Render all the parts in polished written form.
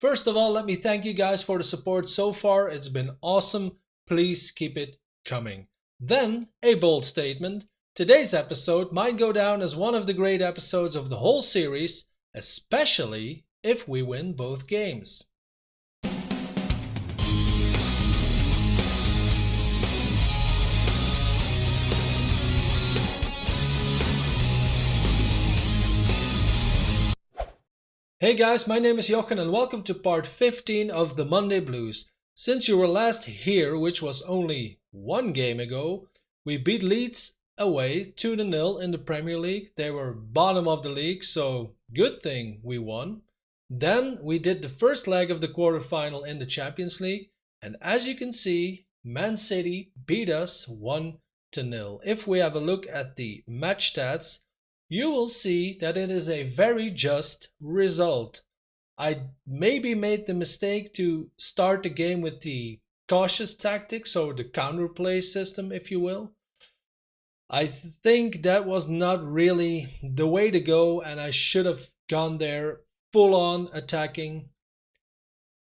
First of all, let me thank you guys for the support so far. It's been awesome. Please keep it coming. Then, a bold statement. Today's episode might go down as one of the great episodes of the whole series, especially if we win both games. Hey guys, my name is Jochen and welcome to part 15 of the Monday Blues. Since you were last here, which was only one game ago, we beat Leeds away 2-0 in the Premier League. They were bottom of the league, so good thing we won. Then we did the first leg of the quarterfinal in the Champions League, and as you can see, Man City beat us 1-0. If we have a look at the match stats, you will see that it is a very just result. I maybe made the mistake to start the game with the cautious tactics, or the counterplay system, if you will. I think that was not really the way to go, and I should have gone there full on attacking.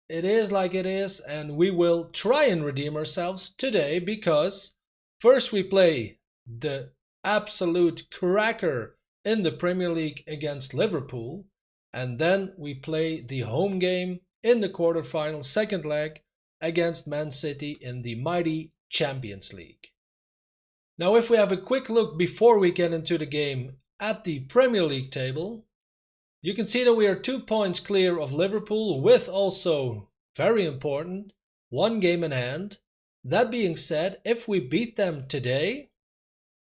It is like it is, and we will try and redeem ourselves today because first we play the absolute cracker in the Premier League against Liverpool, and then we play the home game in the quarterfinal second leg against Man City in the mighty Champions League. Now if we have a quick look before we get into the game at the Premier League table, you can see that we are 2 points clear of Liverpool with also, very important, one game in hand. That being said, if we beat them today,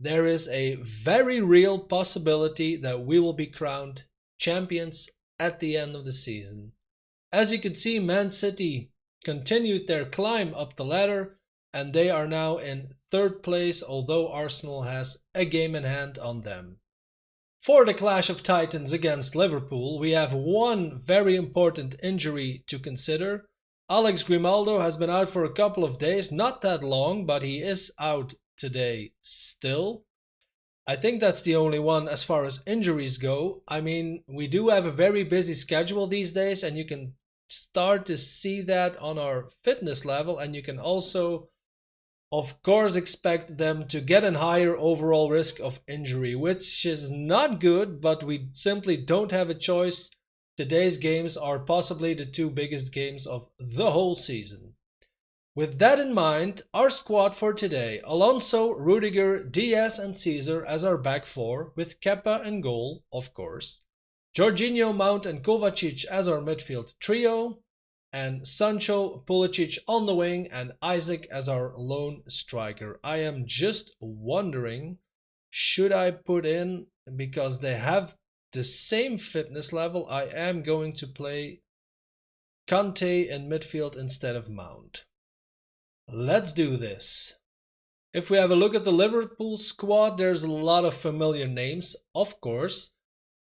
there is a very real possibility that we will be crowned champions at the end of the season. As you can see, Man City continued their climb up the ladder and they are now in third place, although Arsenal has a game in hand on them. For the clash of titans against Liverpool, we have one very important injury to consider. Alex Grimaldo has been out for a couple of days, not that long, but he is out today still. I think that's the only one as far as injuries go. I mean, we do have a very busy schedule these days, and you can start to see that on our fitness level, and you can also of course expect them to get a higher overall risk of injury, which is not good, but we simply don't have a choice. Today's games are possibly the two biggest games of the whole season. With that in mind, our squad for today: Alonso, Rudiger, Diaz and Caesar as our back four, with Kepa in goal, of course. Jorginho, Mount and Kovacic as our midfield trio. And Sancho, Pulisic on the wing and Isaac as our lone striker. I am just wondering, should I put in, because they have the same fitness level, I am going to play Kante in midfield instead of Mount. Let's do this. If we have a look at the Liverpool squad, there's a lot of familiar names, of course.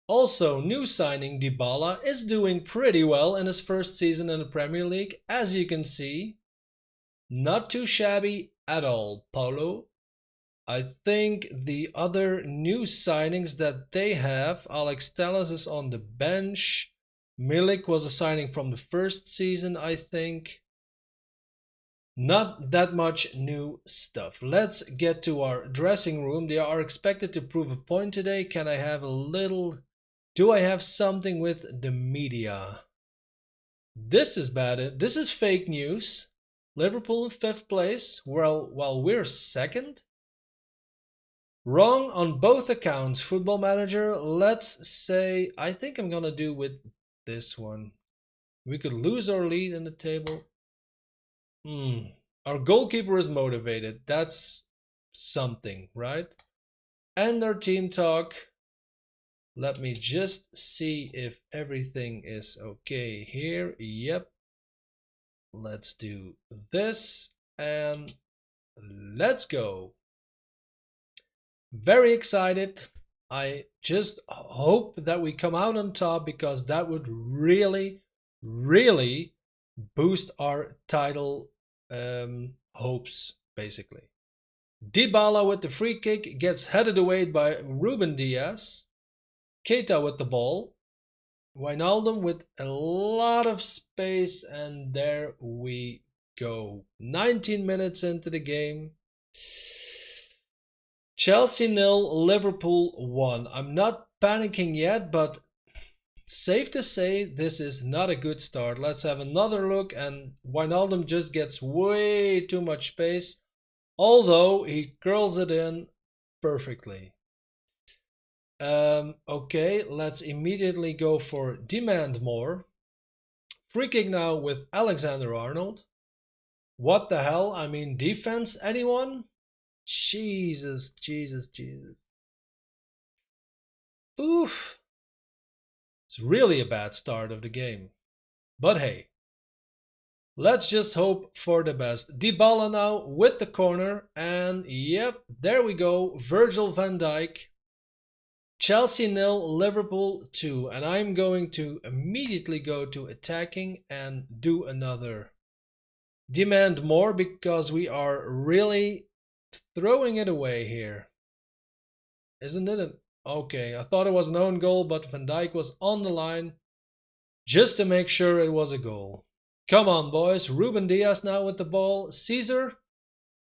Also, new signing Dybala is doing pretty well in his first season in the Premier League, as you can see. Not too shabby at all, Paulo. I think the other new signings that they have, Alex Telles is on the bench. Milik was a signing from the first season, I think. Not that much new stuff. Let's get to our dressing room. They are expected to prove a point today. Can I have a little... Do I have something with the media? This is bad. This is fake news. Liverpool in 5th place, while we're 2nd. Wrong on both accounts. Football Manager, let's say, I think I'm gonna do with this one. We could lose our lead in the table. Our goalkeeper is motivated. That's something, right? And our team talk. Let me just see if everything is okay here. Yep. Let's do this and let's go. Very excited. I just hope that we come out on top, because that would really, really boost our title hopes, basically. Dybala with the free kick gets headed away by Ruben Diaz. Keita with the ball. Wijnaldum with a lot of space, and there we go. 19 minutes into the game. Chelsea 0, Liverpool 1. I'm not panicking yet, but safe to say this is not a good start. Let's have another look, and Wijnaldum just gets way too much space, although he curls it in perfectly. Okay, let's immediately go for demand more. Free kick now with Alexander-Arnold. What the hell? I mean, defense, anyone? Jesus, Jesus, Jesus. Oof. It's really a bad start of the game. But hey, let's just hope for the best. Dybala now with the corner, and yep, there we go. Virgil van Dijk. Chelsea 0, Liverpool 2, and I'm going to immediately go to attacking and do another demand more because we are really throwing it away here. Isn't it? Okay, I thought it was an own goal, but Van Dijk was on the line just to make sure it was a goal. Come on, boys. Ruben Diaz now with the ball. Caesar.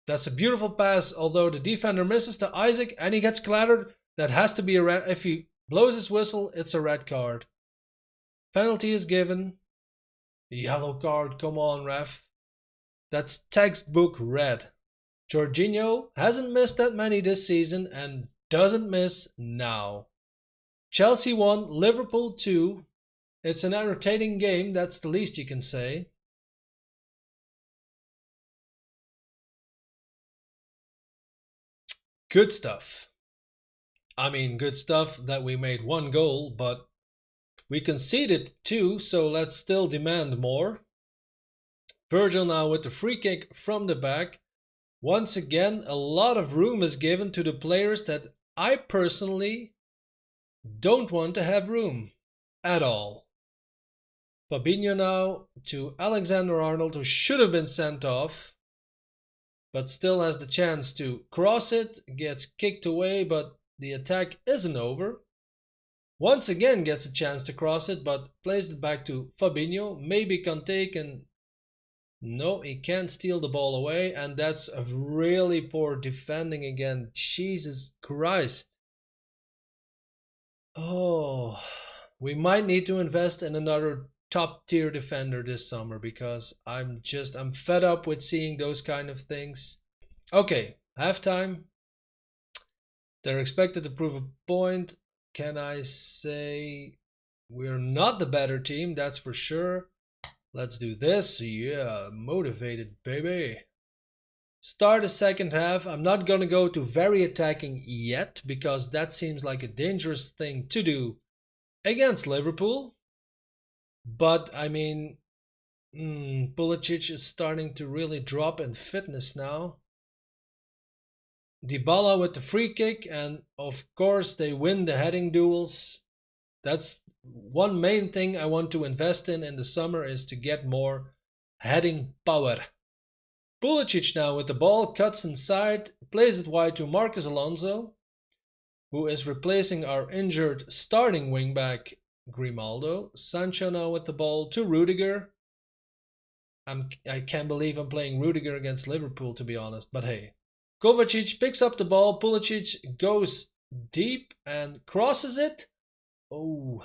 That's a beautiful pass, although the defender misses to Isaac and he gets clattered. That has to be a red. If he blows his whistle, it's a red card. Penalty is given. Yellow card. Come on, ref. That's textbook red. Jorginho hasn't missed that many this season and doesn't miss now. Chelsea 1, Liverpool 2. It's an entertaining game, that's the least you can say. Good stuff. I mean, good stuff that we made one goal, but we conceded two, so let's still demand more. Virgil now with the free kick from the back. Once again, a lot of room is given to the players that I personally don't want to have room at all. Fabinho now to Alexander-Arnold, who should have been sent off, but still has the chance to cross it, gets kicked away, but the attack isn't over. Once again gets a chance to cross it, but plays it back to Fabinho. Maybe Kanté can... No, he can't steal the ball away, and that's a really poor defending again. Jesus Christ. Oh, we might need to invest in another top tier defender this summer because I'm fed up with seeing those kind of things. Okay, halftime. They're expected to prove a point. Can I say we're not the better team? That's for sure. Let's do this. Yeah, motivated, baby. Start the second half. I'm not going to go to very attacking yet because that seems like a dangerous thing to do against Liverpool. But I mean, Pulisic is starting to really drop in fitness now. Dybala with the free kick, and of course they win the heading duels. That's one main thing I want to invest in the summer is to get more heading power. Pulisic now with the ball, cuts inside, plays it wide to Marcos Alonso, who is replacing our injured starting wingback Grimaldo. Sancho now with the ball to Rudiger. I can't believe I'm playing Rudiger against Liverpool, to be honest, but hey. Kovacic picks up the ball, Pulisic goes deep and crosses it. Oh.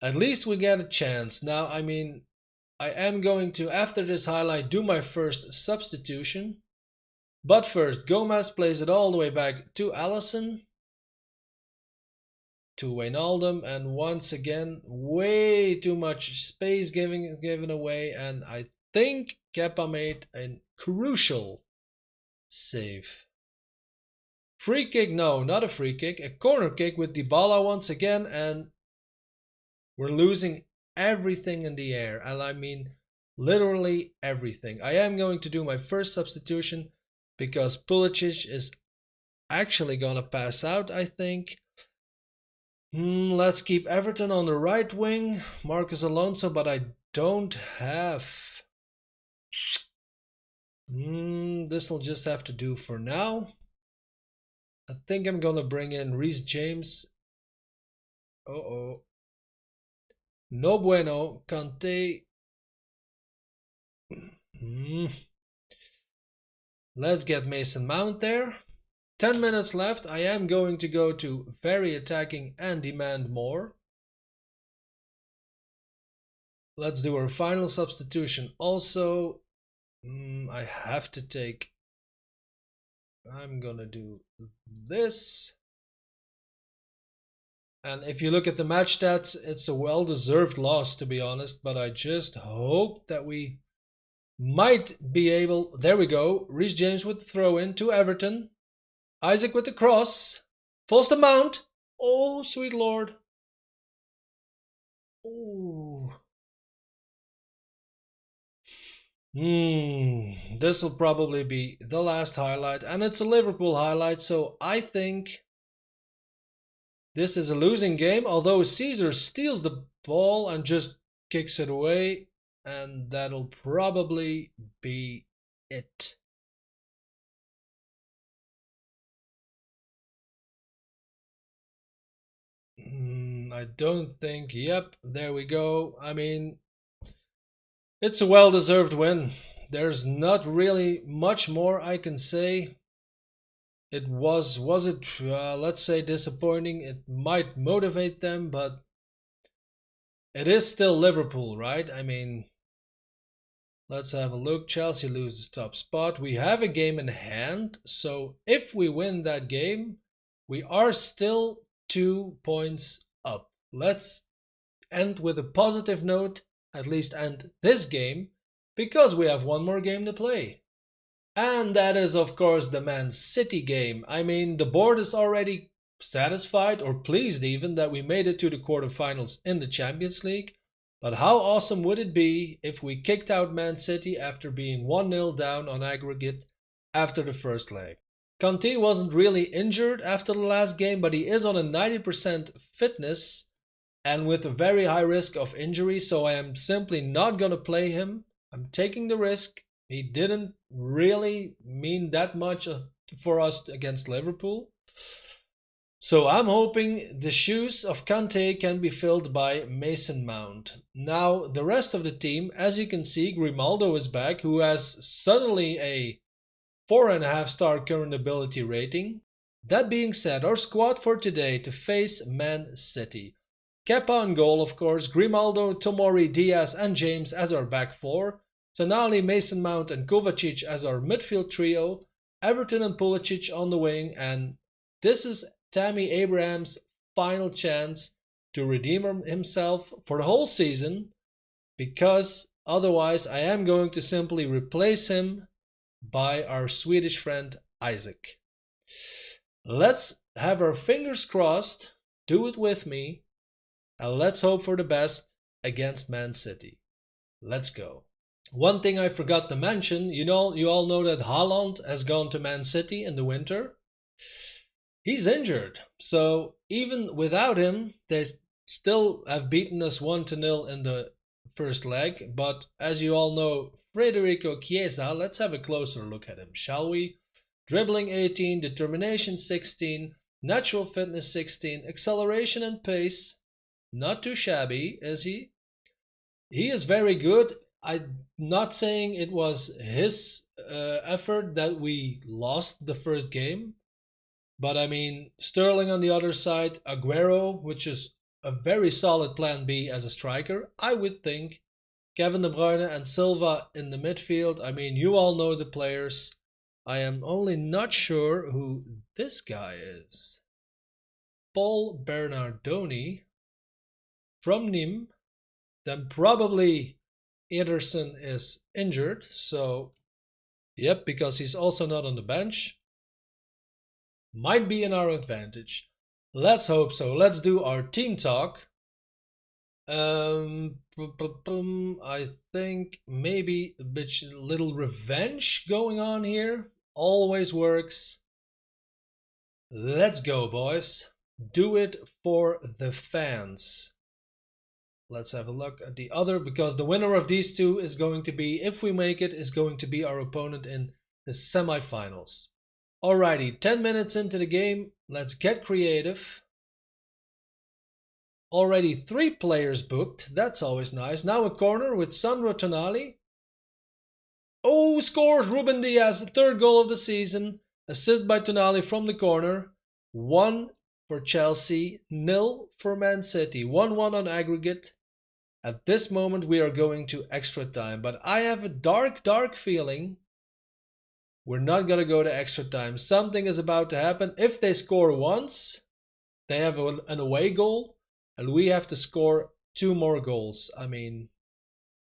At least we get a chance. Now, I mean, I am going to, after this highlight, do my first substitution. But first, Gomez plays it all the way back to Alisson. To Wijnaldum, and once again, way too much space given away, and I think Kepa made a crucial save. Free kick, no, not a free kick, a corner kick with Dybala once again, and we're losing everything in the air, and I mean literally everything. I am going to do my first substitution because Pulisic is actually gonna pass out, I think. Let's keep Everton on the right wing, Marcos Alonso, but I don't have. This will just have to do for now. I think I'm gonna bring in Reece James Uh-oh. No bueno. Kante. Hmm. Let's get Mason Mount there. 10 minutes left. I am going to go to very attacking and demand more. Let's do our final substitution also. I have to take... I'm gonna do this. And if you look at the match stats, it's a well-deserved loss, to be honest. But I just hope that we might be able... There we go. Reece James with the throw-in to Everton. Isaac with the cross. Falls to Mount. Oh, sweet lord. Oh. This will probably be the last highlight. And it's a Liverpool highlight, so I think this is a losing game. Although Caesar steals the ball and just kicks it away. And that'll probably be it. I don't think. Yep, there we go. I mean, it's a well-deserved win. There's not really much more I can say. It was it, let's say, disappointing? It might motivate them, but it is still Liverpool, right? I mean, let's have a look. Chelsea loses top spot. We have a game in hand, so if we win that game, we are still 2 points up. Let's end with a positive note, at least end this game, because we have one more game to play. And that is, of course, the Man City game. I mean, the board is already satisfied, or pleased even, that we made it to the quarterfinals in the Champions League. But how awesome would it be if we kicked out Man City after being 1-0 down on aggregate after the first leg? Kanté wasn't really injured after the last game, but he is on a 90% fitness and with a very high risk of injury, so I am simply not going to play him. I'm taking the risk. He didn't really mean that much for us against Liverpool. So I'm hoping the shoes of Kanté can be filled by Mason Mount. Now, the rest of the team, as you can see, Grimaldo is back, who has suddenly a 4.5-star current ability rating. That being said, our squad for today to face Man City. Kepa on goal, of course, Grimaldo, Tomori, Diaz and James as our back four, Tonali, Mason Mount and Kovacic as our midfield trio, Everton and Pulisic on the wing, and this is Tammy Abraham's final chance to redeem himself for the whole season, because otherwise I am going to simply replace him by our Swedish friend Isaac. Let's have our fingers crossed, do it with me, and let's hope for the best against Man City. Let's go. One thing I forgot to mention, you all know that Haaland has gone to Man City in the winter. He's injured, so even without him, they still have beaten us 1-0 in the first leg. But as you all know, Federico Chiesa, let's have a closer look at him, shall we? Dribbling 18, determination 16, natural fitness 16, acceleration and pace, not too shabby, is he? He is very good. I'm not saying it was his effort that we lost the first game. But I mean, Sterling on the other side, Aguero, which is a very solid plan B as a striker, I would think. Kevin De Bruyne and Silva in the midfield. I mean, you all know the players. I am only not sure who this guy is. Paul Bernardoni from Nîmes. Then probably Ederson is injured. So, yep, because he's also not on the bench. Might be in our advantage. Let's hope so. Let's do our team talk. I think maybe a little revenge going on here. Always works. Let's go, boys. Do it for the fans. Let's have a look at the other, because the winner of these two is going to be, if we make it, is going to be our opponent in the semifinals. Alrighty, 10 minutes into the game, let's get creative. Already 3 players booked. That's always nice. Now a corner with Sandro Tonali. Oh, scores Ruben Diaz, the 3rd goal of the season. Assist by Tonali from the corner. 1 for Chelsea, 0 for Man City. 1-1 on aggregate. At this moment we are going to extra time, but I have a dark feeling we're not going to go to extra time. Something is about to happen. If they score once, they have an away goal, and we have to score 2 more goals. I mean,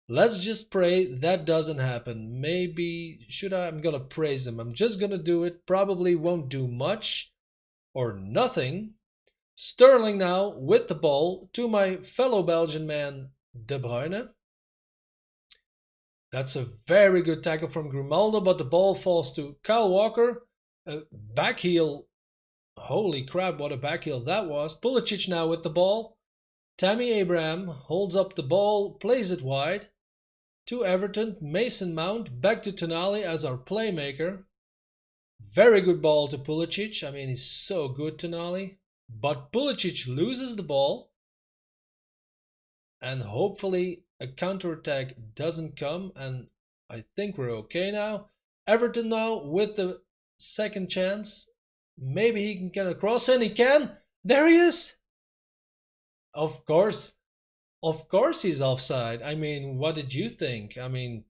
let's just pray that doesn't happen. Maybe, I'm going to praise him. I'm just going to do it. Probably won't do much or nothing. Sterling now with the ball to my fellow Belgian man, De Bruyne. That's a very good tackle from Grimaldo, but the ball falls to Kyle Walker. Back heel. Holy crap, what a back heel that was. Pulisic now with the ball. Tammy Abraham holds up the ball, plays it wide. To Everton, Mason Mount, back to Tonali as our playmaker. Very good ball to Pulisic. I mean, he's so good, Tonali. But Pulisic loses the ball. And hopefully a counterattack doesn't come, and I think we're okay now. Everton now with the second chance. Maybe he can get across, and he can. There he is. Of course he's offside. I mean, what did you think? I mean,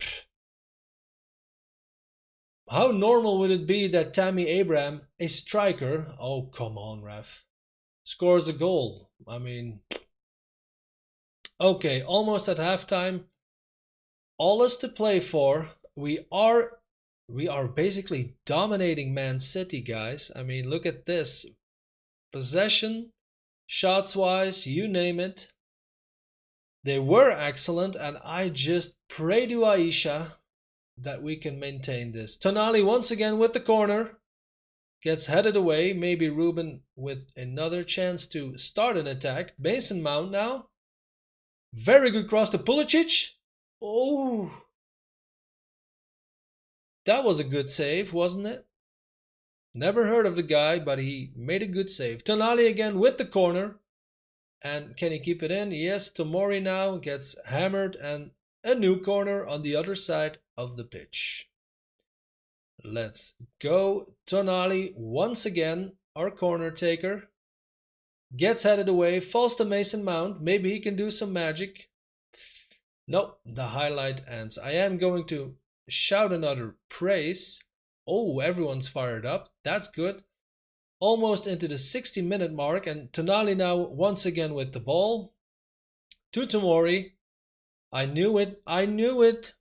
how normal would it be that Tammy Abraham, a striker, oh come on ref, scores a goal? I mean, okay, almost at halftime. All is to play for. We are basically dominating Man City, guys. I mean, look at this. Possession, shots-wise, you name it. They were excellent, and I just pray to Aisha that we can maintain this. Tonali once again with the corner. Gets headed away. Maybe Ruben with another chance to start an attack. Mason Mount now. Very good cross to Pulisic. Oh, that was a good save, wasn't it? Never heard of the guy, but he made a good save. Tonali again with the corner. And can he keep it in? Yes, Tomori now gets hammered, and a new corner on the other side of the pitch. Let's go. Tonali once again, our corner taker. Gets headed away, falls to Mason Mount. Maybe he can do some magic. Nope, the highlight ends. I am going to shout another praise. Oh, everyone's fired up. That's good. Almost into the 60-minute mark, and Tonali now once again with the ball. To Tomori. I knew it.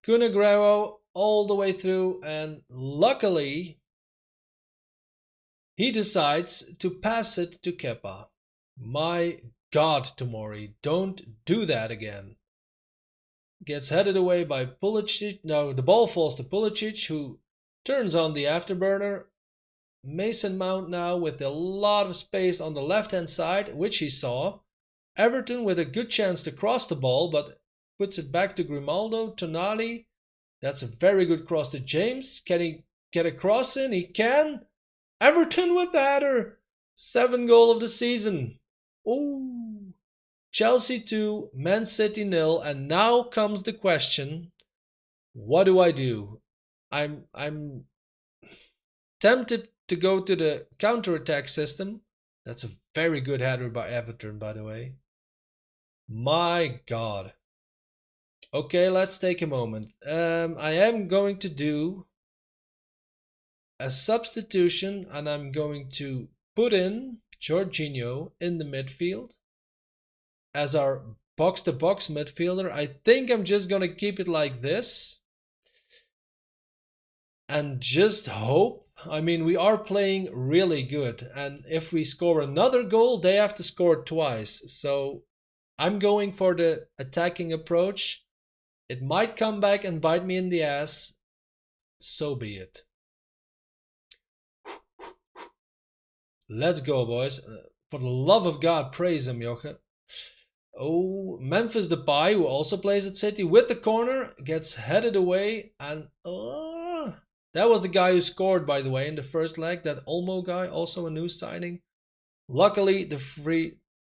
Kun Aguero all the way through, and luckily he decides to pass it to Kepa. My God, Tomori, don't do that again. Gets headed away by Pulisic. Now the ball falls to Pulisic, who turns on the afterburner. Mason Mount now with a lot of space on the left-hand side, which he saw. Everton with a good chance to cross the ball, but puts it back to Grimaldo. Tonali. That's a very good cross to James. Can he get a cross in? He can. Everton with the header. 7th goal of the season. Oh. Chelsea 2, Man City 0, and now comes the question. What do I do? I'm tempted to go to the counter-attack system. That's a very good header by Everton, by the way. My God. Okay, let's take a moment. I am going to do a substitution, and I'm going to put in Jorginho in the midfield as our box-to-box midfielder. I think I'm just going to keep it like this and just hope. I mean, we are playing really good, and if we score another goal, they have to score twice. So I'm going for the attacking approach. It might come back and bite me in the ass. So be it. Let's go, boys. For the love of God, praise him, Jochen. Oh, Memphis Depay, who also plays at City, with the corner, gets headed away, and that was the guy who scored, by the way, in the first leg. That Olmo guy, also a new signing. Luckily,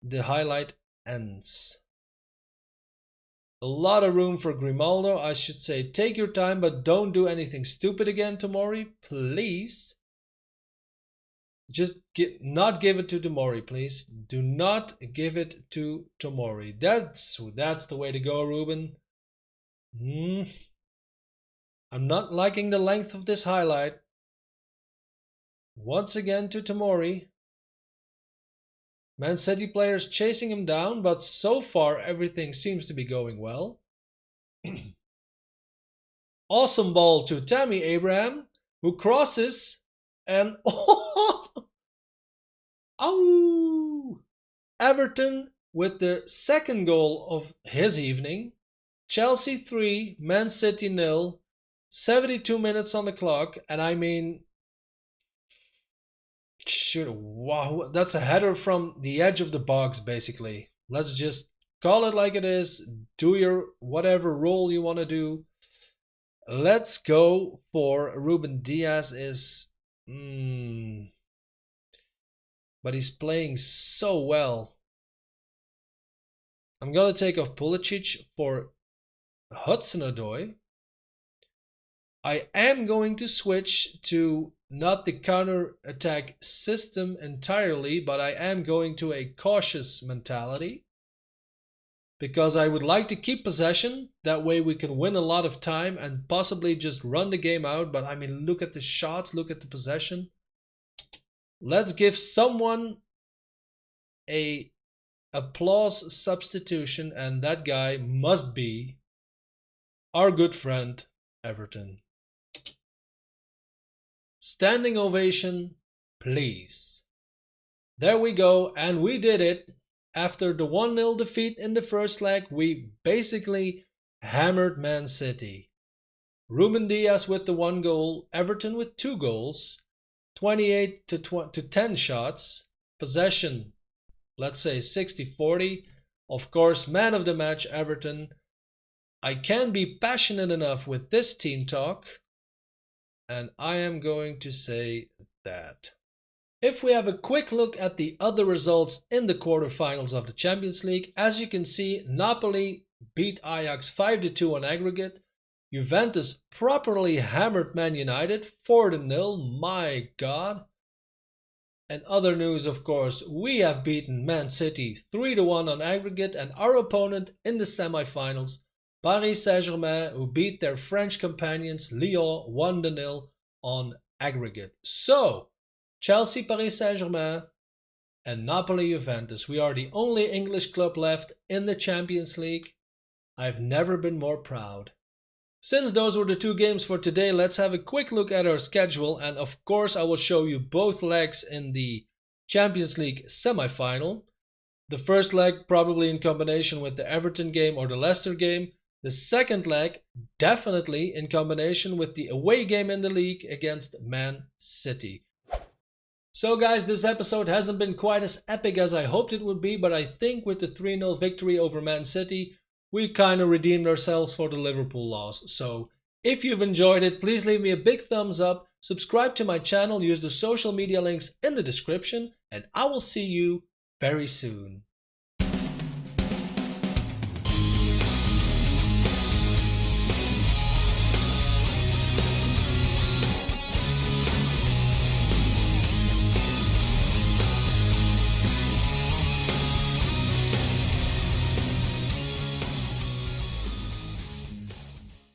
the highlight ends. A lot of room for Grimaldo. I should say take your time, but don't do anything stupid again, Tomori, please. Just not give it to Tomori, please. Do not give it to Tomori. That's the way to go, Ruben. I'm not liking the length of this highlight. Once again to Tomori. Man City players chasing him down, but so far everything seems to be going well. Awesome ball to Tammy Abraham, who crosses and oh! Everton with the second goal of his evening. Chelsea 3, Man City 0. 72 minutes on the clock, and I mean, shoot, wow, that's a header from the edge of the box, basically. Let's just call it like it is. Do your whatever role you want to do. Let's go for Ruben Diaz but he's playing so well. I'm gonna take off Pulisic for Hudson-Odoi. I am going to switch to not the counter-attack system entirely, but I am going to a cautious mentality. Because I would like to keep possession. That way we can win a lot of time and possibly just run the game out. But I mean, look at the shots, look at the possession. Let's give someone a applause substitution, and that guy must be our good friend Everton. Standing ovation, please. There we go, and we did it. After the 1-0 defeat in the first leg, we basically hammered Man City. Ruben Diaz with the 1 goal, Everton with 2 goals, 28 to 10 shots, possession, let's say 60-40. Of course, man of the match, Everton. I can't be passionate enough with this team talk. And I am going to say that. If we have a quick look at the other results in the quarterfinals of the Champions League, as you can see, Napoli beat Ajax 5-2 on aggregate. Juventus properly hammered Man United 4-0, my god. And other news, of course, we have beaten Man City 3-1 on aggregate, and our opponent in the semi-finals, Paris Saint-Germain, who beat their French companions Lyon 1-0 on aggregate. So, Chelsea, Paris Saint-Germain, and Napoli Juventus. We are the only English club left in the Champions League. I've never been more proud. Since those were the 2 games for today, let's have a quick look at our schedule. And of course, I will show you both legs in the Champions League semi-final. The first leg probably in combination with the Everton game or the Leicester game. The second leg, definitely in combination with the away game in the league against Man City. So guys, this episode hasn't been quite as epic as I hoped it would be, but I think with the 3-0 victory over Man City, we kind of redeemed ourselves for the Liverpool loss. So if you've enjoyed it, please leave me a big thumbs up, subscribe to my channel, use the social media links in the description, and I will see you very soon.